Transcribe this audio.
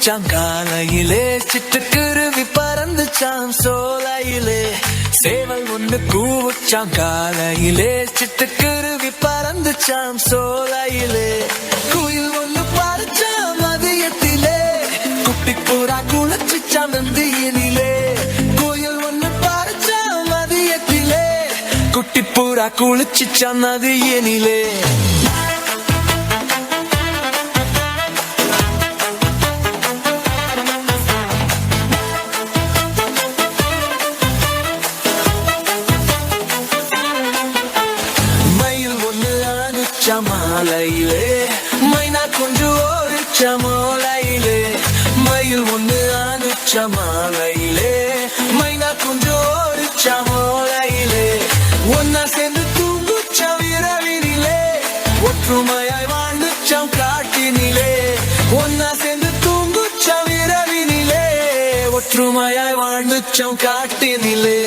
கூவுச்சாம் காலையிலே, சிட்டுக்குருவி பறந்துச்சாம் சோலையிலே. சேவல் ஒண்ணு கூவுச்சாம் காலையிலே, சிட்டுக்குருவி பறந்துச்சாம் சோலையிலே. குயில் ஒண்ணு பறிச்சாம் மதியத்திலே, குட்டி புறா குளிச்சுச்சாம் நந்தியினிலே. குயில் ஒண்ணு பறிச்சாம் மதியத்திலே, குட்டி புறா குளிச்சுச்சாம் நதியினிலே. மாலையிலே மைனா குஞ்சு ஓடிச்ச மாலையிலே. மயில் ஒண்ணு ஆனுச்ச மாலையிலே, மைனா குஞ்சு ஓடிச்ச மாலையிலே. ஒன்னா சேர்ந்து தூங்குச்ச இரவினிலே, ஒற்றுமையாய் வாழ்ந்துச்சம் காட்டினிலே. ஒன்னா சேர்ந்து தூங்குச்ச இரவினிலே, ஒற்றுமையாய் வாழ்ந்துச்சம் காட்டினிலே.